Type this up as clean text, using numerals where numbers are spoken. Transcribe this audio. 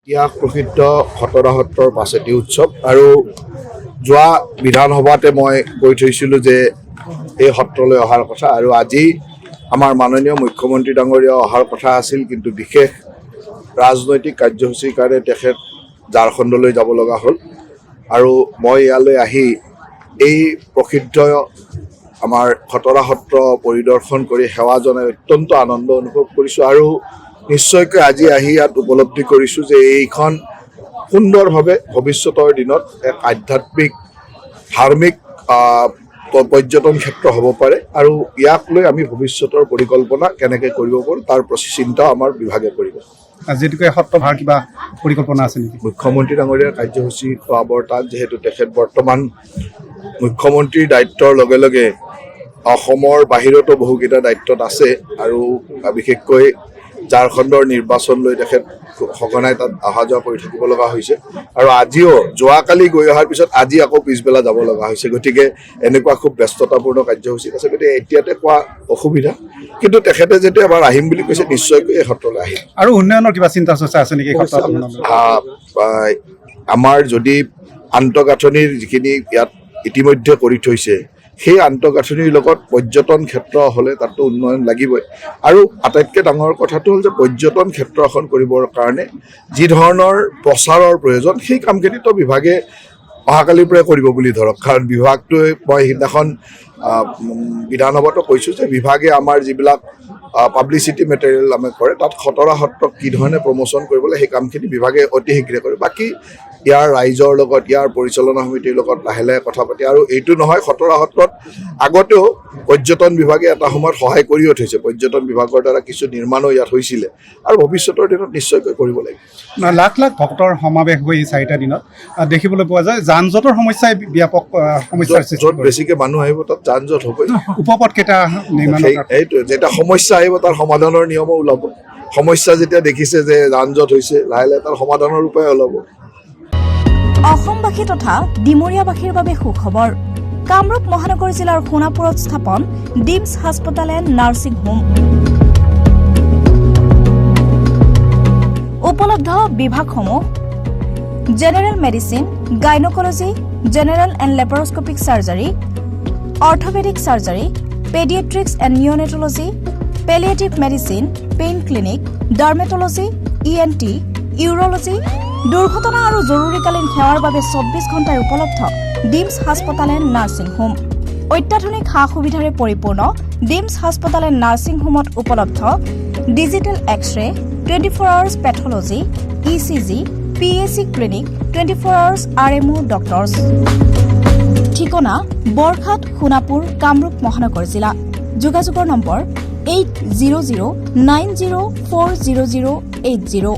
ইতিহাস প্ৰসিদ্ধ খটৰা সত্ৰৰ পাছেতি উৎসৱ আৰু যোৱা বিধানসভাতে মই কৈ থৈছিলোঁ যে এই সত্ৰলৈ অহাৰ কথা আৰু আজি আমাৰ মাননীয় মুখ্যমন্ত্ৰী ডাঙৰীয়া অহাৰ কথা আছিল, কিন্তু বিশেষ ৰাজনৈতিক কাৰ্যসূচীৰ কাৰণে তেখেত ঝাৰখণ্ডলৈ যাব লগা হ'ল আৰু মই ইয়ালৈ আহি এই প্ৰসিদ্ধ আমাৰ খটৰা সত্ৰ পৰিদৰ্শন কৰি সেৱা জনাই অত্যন্ত আনন্দ অনুভৱ কৰিছোঁ আৰু নিশ্চয়কৈ আজি আহি ইয়াত উপলব্ধি কৰিছোঁ যে এইখন সুন্দৰভাৱে ভৱিষ্যতৰ দিনত এক আধ্যাত্মিক ধাৰ্মিক পৰ্যটন ক্ষেত্ৰ হ'ব পাৰে আৰু ইয়াক লৈ আমি ভৱিষ্যতৰ পৰিকল্পনা কেনেকৈ কৰিব পাৰোঁ তাৰ প্ৰতি চিন্তা আমাৰ বিভাগে কৰিব। যিহেতুকে সত্ৰভাৰ কিবা পৰিকল্পনা আছে নেকি? মুখ্যমন্ত্ৰী ডাঙৰীয়াৰ কাৰ্যসূচী খোৱা বৰ টান, যিহেতু তেখেত বৰ্তমান মুখ্যমন্ত্ৰীৰ দায়িত্বৰ লগে লগে অসমৰ বাহিৰতো বহুকেইটা দায়িত্বত আছে আৰু বিশেষকৈ ঝাৰখণ্ডৰ নিৰ্বাচন লৈ তেখেত সঘনাই তাত অহা যোৱা কৰি থাকিব লগা হৈছে আৰু আজিও যোৱাকালি গৈ অহাৰ পিছত আজি আকৌ পিছবেলা যাব লগা হৈছে। গতিকে এনেকুৱা খুব ব্যস্ততাপূৰ্ণ কাৰ্যসূচীত আছে, গতিকে এতিয়াতে কোৱা অসুবিধা, কিন্তু তেখেতে যেতিয়া এবাৰ আহিম বুলি কৈছে নিশ্চয়কৈ এই সত্ৰলৈ আহিম। আৰু উন্নয়নৰ কিবা চিন্তা চৰ্চা আছে নেকি? আমাৰ যদি আন্তঃগাঁথনিৰ যিখিনি ইয়াত ইতিমধ্যে কৰি থৈছে সেই আন্তঃগাঁথনিৰ লগত পৰ্যটন ক্ষেত্ৰ হ'লে তাতো উন্নয়ন লাগিবই আৰু আটাইতকৈ ডাঙৰ কথাটো হ'ল যে পৰ্যটন ক্ষেত্ৰ এখন কৰিবৰ কাৰণে যি ধৰণৰ প্ৰচাৰৰ প্ৰয়োজন সেই কামখিনিতো বিভাগে অহাকালিৰ পৰাই কৰিব বুলি ধৰক, কাৰণ বিভাগটোৱে মই সিদিনাখন বিধানসভাতো কৈছোঁ যে বিভাগে আমাৰ যিবিলাক পাব্লিচিটি মেটেৰিয়েল আমি কৰে তাত খটৰা সত্ৰক কি ধৰণে প্ৰমোশ্যন কৰিবলৈ সেই কামখিনি বিভাগে অতি শীঘ্ৰে কৰে। বাকী ইয়াৰ ৰাইজৰ লগত ইয়াৰ পৰিচালনা সমিতিৰ লগত লাহে লাহে কথা পাতি, আৰু এইটো নহয় খটৰা সত্ৰত আগতেও পৰ্যটন বিভাগে এটা সময়ত সহায় কৰিও থৈছে, পৰ্যটন বিভাগৰ দ্বাৰা কিছু নিৰ্মাণো ইয়াত হৈছিলে আৰু ভৱিষ্যতৰ দিনত নিশ্চয়কৈ কৰিব লাগিব। লাখ লাখ ভক্তৰ সমাৱেশ হৈ এই 4টা দিনত দেখিবলৈ পোৱা যায় যান জঁটৰ সমস্যাই ব্যাপক সমস্যাৰ সৃষ্টি কৰে। য'ত বেছিকৈ মানুহ আহিব তাত যান জঁট হ'বই। উপপথ কেইটা নিৰ্মাণ, সেইটোৱে যেতিয়া সমস্যা আহিব তাৰ সমাধানৰ নিয়মো ওলাব। সমস্যা যেতিয়া দেখিছে যে যান জঁট হৈছে, লাহে লাহে তাৰ সমাধানৰ উপায় ওলাব। অসমবাসী তথা ডিমৰীয়াবাসীৰ বাবে সুখবৰ। কামৰূপ মহানগৰ জিলাৰ সোণাপুৰত স্থাপন ডিমছ হাস্পতাল এণ্ড নাৰ্ছিং হোম। উপলব্ধ বিভাগসমূহ: general medicine, gynaecology, general and laparoscopic surgery, orthopaedic surgery, paediatrics and neonatology, palliative medicine, pain clinic, dermatology, ENT, urology. দুৰ্ঘটনা আৰু জৰুৰীকালীন সেৱাৰ বাবে 24 ঘণ্টাৰ উপলব্ধ ডিমছ হাস্পতাল এণ্ড নাৰ্ছিং হোম। অত্যাধুনিক সা সুবিধাৰে পৰিপূৰ্ণ ডিমছ হাস্পতাল এণ্ড নাৰ্ছিং হোমত উপলব্ধ digital X-ray, 24 hours pathology, ECG, PAC clinic, 24 hours RMO doctors. ঠিকনা: বৰঘাট, সোণাপুৰ, কামৰূপ মহানগৰ জিলা। যোগাযোগৰ নম্বৰ 8009040080।